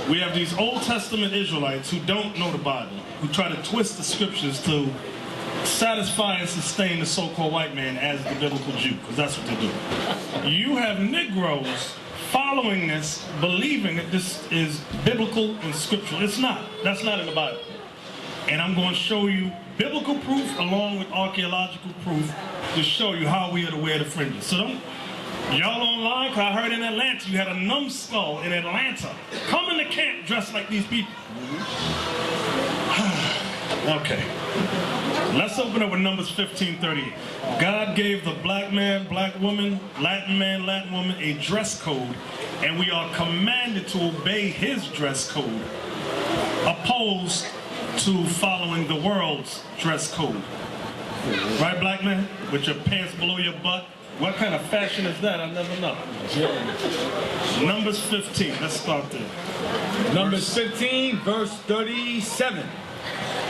We have these Old Testament Israelites who don't know the Bible, who try to twist the scriptures to satisfy and sustain the so-called white man as the biblical Jew, because that's what they do. You have Negroes following this, believing that this is biblical and scriptural. It's not. That's not in the Bible. And I'm going to show you biblical proof along with archaeological proof to show you how we are to wear the fringes. So don't, y'all online, because I heard in Atlanta, you had a numbskull in Atlanta. Come into camp dressed like these people. Okay. Let's open up with Numbers 15:38. God gave the black man, black woman, Latin man, Latin woman a dress code, and we are commanded to obey his dress code, opposed to following the world's dress code. Right, black man? With your pants below your butt? What kind of fashion is that? I never know. Numbers 15, let's start there. Numbers 15, verse 37.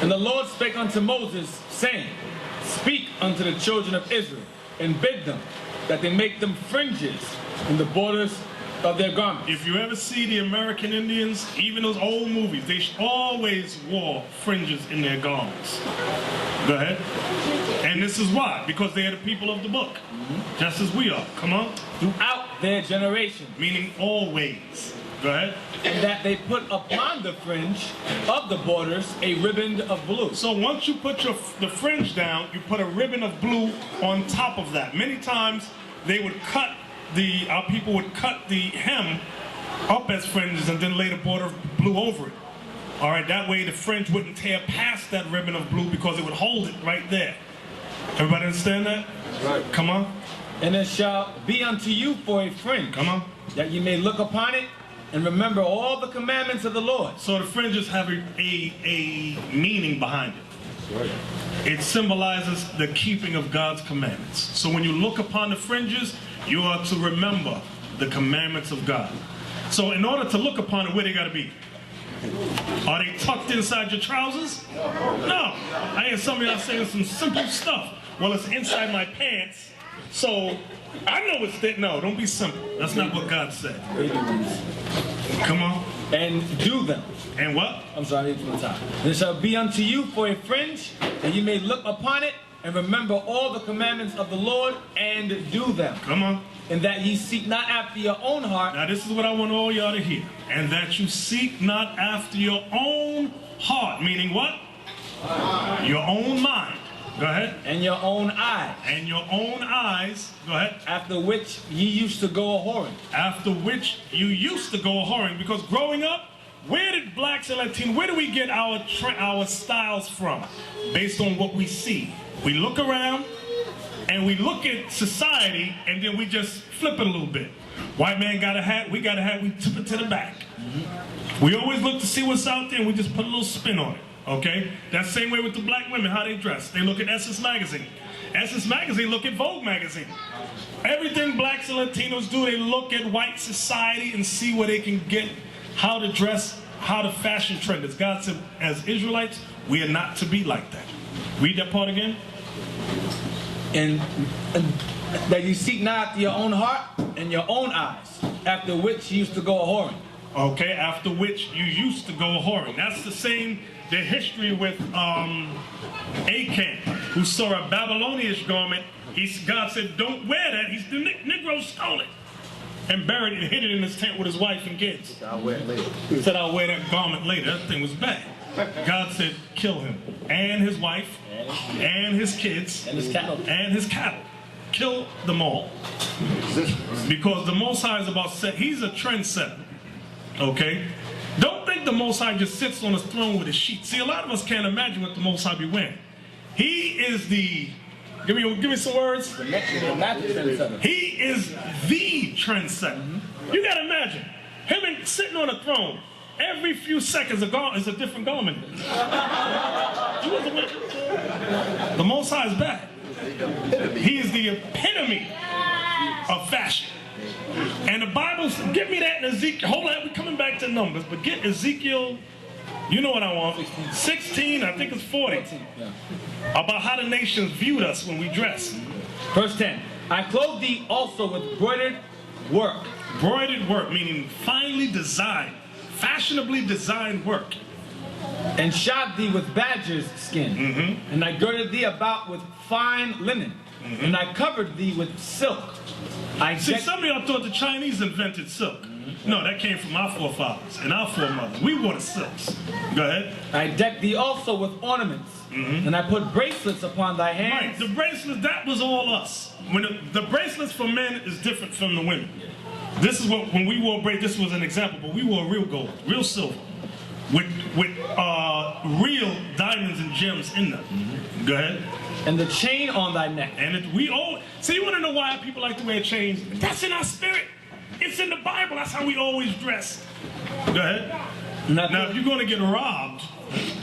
And the Lord spake unto Moses, saying, Speak unto the children of Israel, and bid them that they make them fringes in the borders of their garments. If you ever see the American Indians, even those old movies, they always wore fringes in their garments. Go ahead. And this is why, because they are the people of the book, just as we are. Come on. Throughout their generation. Meaning always. Go ahead. And that they put upon the fringe of the borders a ribbon of blue. So once you put the fringe down, you put a ribbon of blue on top of that. Many times they would cut our people would cut the hem up as fringes and then lay the border of blue over it. All right, that way the fringe wouldn't tear past that ribbon of blue because it would hold it right there. Everybody understand that? Right. Come on. And it shall be unto you for a fringe. Come on. That you may look upon it and remember all the commandments of the Lord. So the fringes have a meaning behind it. Right. It symbolizes the keeping of God's commandments. So when you look upon the fringes, you are to remember the commandments of God. So in order to look upon it, where they got to be? Are they tucked inside your trousers? No. I hear some of y'all saying some simple stuff. Well, it's inside my pants. So I know it's there. No, don't be simple. That's not what God said. Come on. And do them. And what? I'm sorry, it's one time. And it shall be unto you for a fringe, and you may look upon it and remember all the commandments of the Lord and do them. Come on. And that ye seek not after your own heart. Now this is what I want all y'all to hear. And that you seek not after your own heart. Meaning what? Your own mind. Go ahead. And your own eyes. And your own eyes. Go ahead. After which ye used to go a-whoring. After which you used to go a-whoring. Because growing up, where did blacks and Latinos, where do we get our styles from? Based on what we see. We look around and we look at society and then we just flip it a little bit. White man got a hat, we got a hat, we tip it to the back. We always look to see what's out there and we just put a little spin on it. Okay? That same way with the black women, how they dress. They look at Essence Magazine. Essence Magazine look at Vogue Magazine. Everything blacks and Latinos do, they look at white society and see where they can get, how to dress, how the fashion trend is. God said, as Israelites, we are not to be like that. Read that part again. And that you seek not after your own heart and your own eyes, after which you used to go a-whoring. Okay, after which you used to go a-whoring. That's the same, the history with Achan, who saw a Babylonian garment. God said, don't wear that. The Negro stole it and buried it and hid it in his tent with his wife and kids. I'll wear it later. He said, I'll wear that garment later. That thing was bad. God said, kill him and his wife and his kids and his cattle. Kill them all. Because the Most High is about set. He's a trendsetter. Okay? Don't think the Most High just sits on his throne with his sheet. See, a lot of us can't imagine what the Most High be wearing. He is the, give me some words. The trendsetter. He is the trendsetter. You gotta imagine him sitting on a throne. Every few seconds is a different garment. The Most High is bad. He is the epitome of fashion. And the Bible, get me that in Ezekiel. Hold on, we're coming back to Numbers, but get Ezekiel, you know what I want. 16, I think it's 40. About how the nations viewed us when we dress. Verse 10. I clothe thee also with broidered work. Broidered work, meaning finely designed, fashionably designed work. And shod thee with badger's skin. And I girded thee about with fine linen. And I covered thee with silk. See, some of y'all thought the Chinese invented silk. No, that came from our forefathers and our foremothers. We wore the silks. Go ahead. I decked thee also with ornaments. And I put bracelets upon thy hands. Right, the bracelets, that was all us. When the bracelets for men is different from the women. This is what, when we wore bracelets, this was an example, but we wore real gold, real silver, with real diamonds and gems in them. Go ahead. And the chain on thy neck. And we all, so you want to know why people like to wear chains? That's in our spirit. It's in the Bible. That's how we always dress. Go ahead. Now, if you're going to get robbed,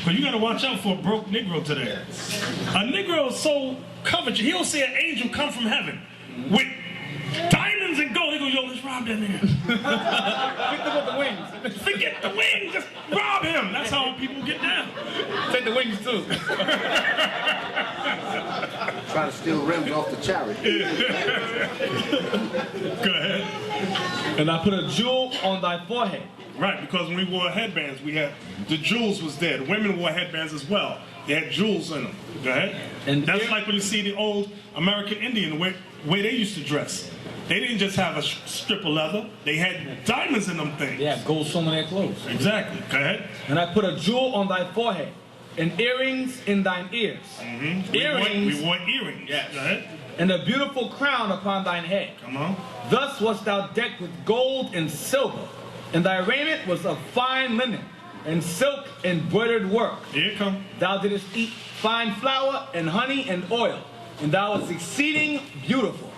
but you got to watch out for a broke Negro today. A Negro is so coveted, he'll see an angel come from heaven with diamonds and gold. He goes, yo, let's rob that nigga. Forget the wings. Forget the wings, just rob him. That's how people get down. Take the wings too. Trying to steal rims off the chariot. Go ahead. And I put a jewel on thy forehead. Right, because when we wore headbands, we had, the jewels was there. The women wore headbands as well. They had jewels in them. Go ahead. And that's like when you see the old American Indian, the way they used to dress. They didn't just have a strip of leather. They had diamonds in them things. They have gold sewn on their clothes. Exactly. Go ahead. And I put a jewel on thy forehead, and earrings in thine ears. We wore earrings. Yes. Go ahead. And a beautiful crown upon thine head. Come on. Thus wast thou decked with gold and silver, and thy raiment was of fine linen, and silk embroidered work. Here it come. Thou didst eat fine flour and honey and oil, and thou wast exceeding beautiful.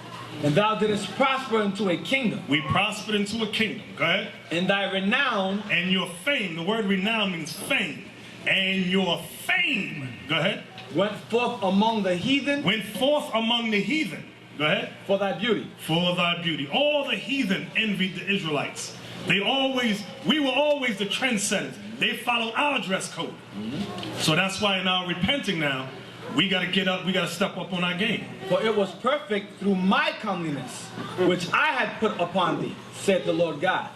And thou didst prosper into a kingdom. We prospered into a kingdom. Go ahead. And thy renown. And your fame. The word renown means fame. And your fame. Go ahead. Went forth among the heathen. Went forth among the heathen. Go ahead. For thy beauty. For thy beauty. All the heathen envied the Israelites. We were always the trendsetters. They followed our dress code. So that's why in our repenting now, we got to get up, we got to step up on our game. For it was perfect through my comeliness, which I had put upon thee, said the Lord God.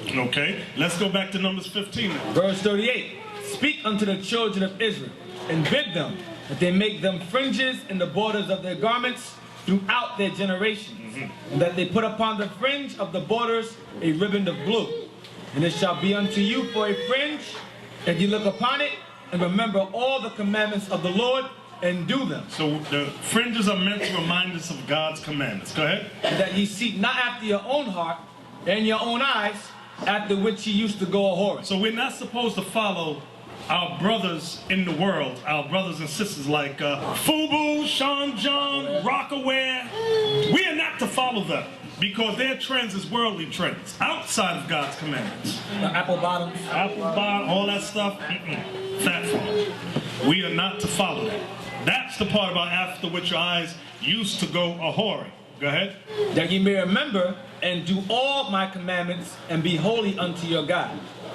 Okay, let's go back to Numbers 15 now. Verse 38. Speak unto the children of Israel, and bid them that they make them fringes in the borders of their garments throughout their generations, and that they put upon the fringe of the borders a riband of blue. And it shall be unto you for a fringe, and ye look upon it, and remember all the commandments of the Lord, and do them. So the fringes are meant to remind us of God's commandments. Go ahead. And that ye seek not after your own heart and your own eyes, after which ye used to go a-whoring. So we're not supposed to follow our brothers in the world, our brothers and sisters like FUBU, Sean John, Rockaware. We are not to follow them because their trends is worldly trends outside of God's commandments. The apple bottoms. Apple bottom, all that stuff. Fat farm. We are not to follow that. That's the part about after which your eyes used to go a-whoring. Go ahead. That ye may remember and do all my commandments and be holy unto your God.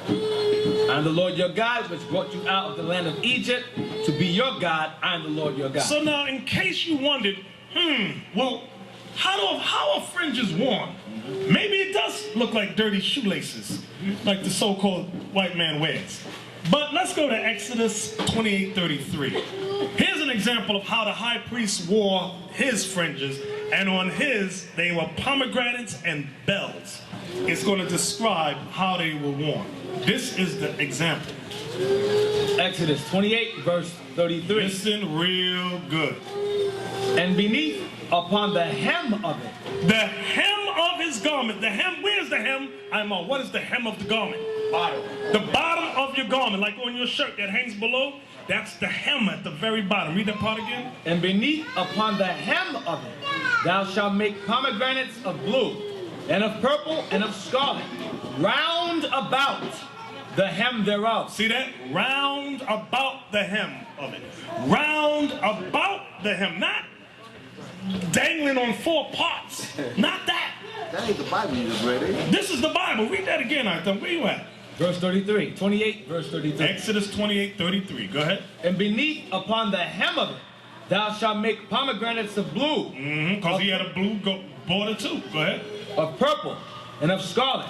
I am the Lord your God, which brought you out of the land of Egypt. To be your God, I am the Lord your God. So now, in case you wondered, well, how are fringes worn? Maybe it does look like dirty shoelaces, like the so-called white man wears. But let's go to Exodus 28:33. Here's an example of how the high priest wore his fringes, and on his, they were pomegranates and bells. It's going to describe how they were worn. This is the example. Exodus 28, verse 33. Listen real good. And beneath, upon the hem of it. The hem of his garment. The hem, where's the hem? What is the hem of the garment? Bottom. The bottom of your garment, like on your shirt that hangs below, that's the hem at the very bottom. Read that part again. And beneath, upon the hem of it, thou shalt make pomegranates of blue, and of purple, and of scarlet, round about the hem thereof. See that? Round about the hem of it. Round about the hem. Not dangling on four parts. Not that. That ain't the Bible you just read, eh? This is the Bible. Read that again, Arthur. Where you at? Verse 33. 28, verse 33. Exodus 28:33. Go ahead. And beneath, upon the hem of it, thou shalt make pomegranates of blue. Because he had a blue border too. Go ahead. Of purple, and of scarlet,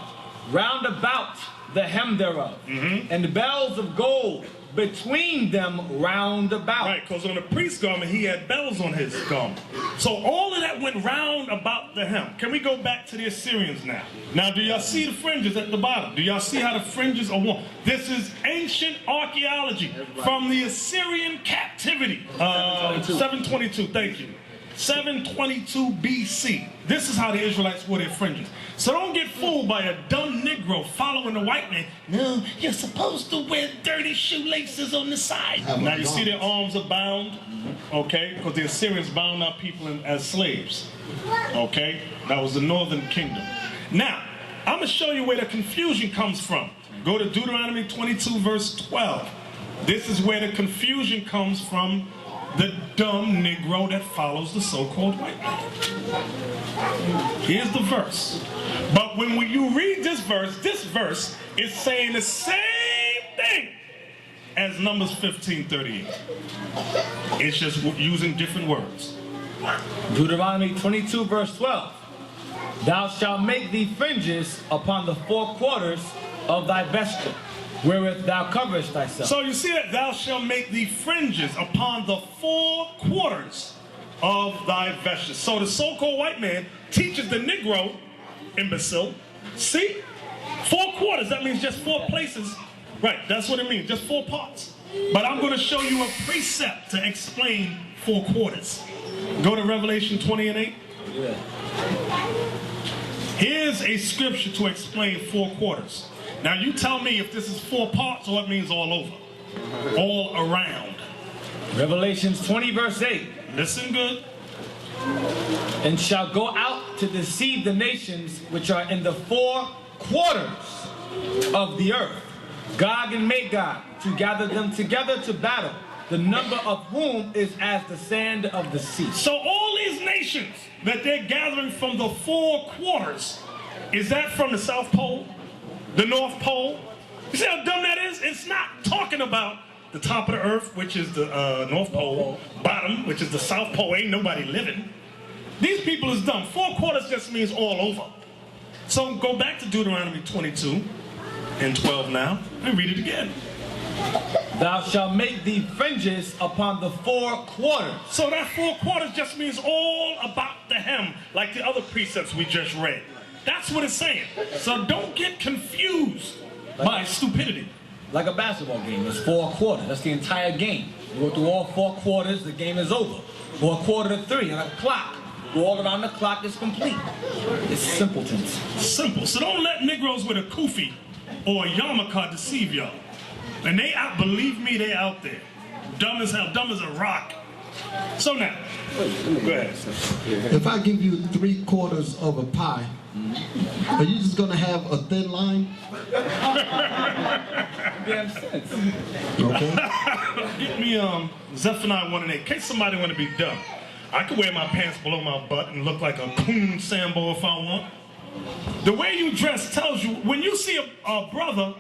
round about the hem thereof, and bells of gold between them round about. Right, because on the priest's garment, he had bells on his garment. So all of that went round about the hem. Can we go back to the Assyrians now? Now, do y'all see the fringes at the bottom? Do y'all see how the fringes are worn? This is ancient archaeology from the Assyrian captivity. 722, thank you. 722 BC. This is how the Israelites wore their fringes. So don't get fooled by a dumb Negro following the white man. No, you're supposed to wear dirty shoelaces on the side. Now you see their arms are bound, okay? Because the Assyrians bound our people as slaves, okay? That was the northern kingdom. Now, I'm going to show you where the confusion comes from. Go to Deuteronomy 22 verse 12. This is where the confusion comes from. The dumb Negro that follows the so-called white man. Here's the verse. But when you read this verse is saying the same thing as Numbers 15:38. It's just using different words. Deuteronomy 22 verse 12. Thou shalt make thee fringes upon the four quarters of thy vesture, wherewith thou coverest thyself. So you see that thou shalt make thee fringes upon the four quarters of thy vesture. So the so-called white man teaches the Negro, imbecile, see? 4 quarters, that means just 4 places. Right, that's what it means, just 4 parts. But I'm going to show you a precept to explain 4 quarters. Go to Revelation 20 and 8. Yeah. Here's a scripture to explain 4 quarters. Now you tell me if this is 4 parts or it means all over, all around. Revelations 20 verse 8. Listen good. And shall go out to deceive the nations which are in the 4 quarters of the earth, Gog and Magog, to gather them together to battle, the number of whom is as the sand of the sea. So all these nations that they're gathering from the 4 quarters, is that from the South Pole? The North Pole? You see how dumb that is? It's not talking about the top of the earth, which is the North Pole, bottom, which is the South Pole. Ain't nobody living. These people is dumb. 4 quarters just means all over. So go back to Deuteronomy 22 and 12 now, and read it again. Thou shalt make thee fringes upon the 4 quarters. So that 4 quarters just means all about the hem, like the other precepts we just read. That's what it's saying. So don't get confused by stupidity. Like a basketball game, it's 4 quarters. That's the entire game. You go through all 4 quarters, the game is over. Or 2:45 on a clock. Go all around the clock, is complete. It's simpletons. Simple. So don't let Negroes with a kufi or a yarmulke deceive y'all. And they out, believe me, they out there. Dumb as hell, dumb as a rock. So now, go ahead. If I give you 3 quarters of a pie, are you just gonna have a thin line? Damn sense. Okay. Get me Zephaniah 1 and 8. In case somebody want to be dumb. I could wear my pants below my butt and look like a coon Sambo if I want. The way you dress tells you, when you see a brother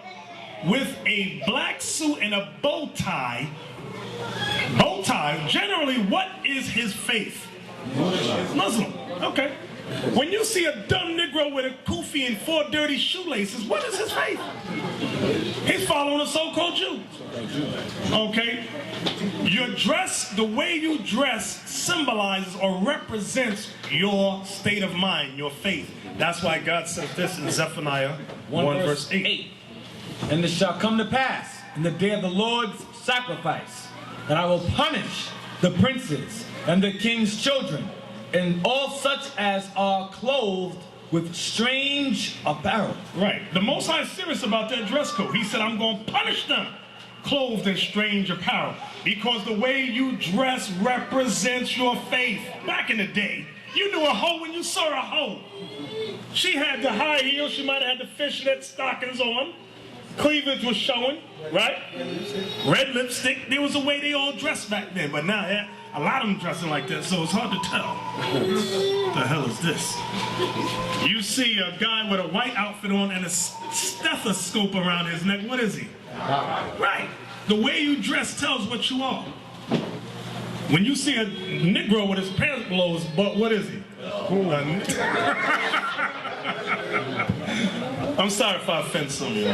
with a black suit and a bow tie, generally what is his faith? Muslim. Okay. When you see a dumb Negro with a kufi and 4 dirty shoelaces, what is his faith? He's following a so-called Jew. Okay? Your dress, the way you dress symbolizes or represents your state of mind, your faith. That's why God says this in Zephaniah 1 verse 8. And it shall come to pass in the day of the Lord's sacrifice that I will punish the princes and the king's children and all such as are clothed with strange apparel. Right. The Most High is serious about that dress code. He said, I'm going to punish them clothed in strange apparel because the way you dress represents your faith. Back in the day, you knew a hoe when you saw a hoe. She had the high heels. She might have had the fishnet stockings on. Cleavage was showing, right? Red lipstick. There was a way they all dressed back then, but now a lot of them dressing like that, so it's hard to tell. What the hell is this? You see a guy with a white outfit on and a stethoscope around his neck. What is he? Right. The way you dress tells what you are. When you see a Negro with his pants below his butt, what is he? I'm sorry if I offend some of you.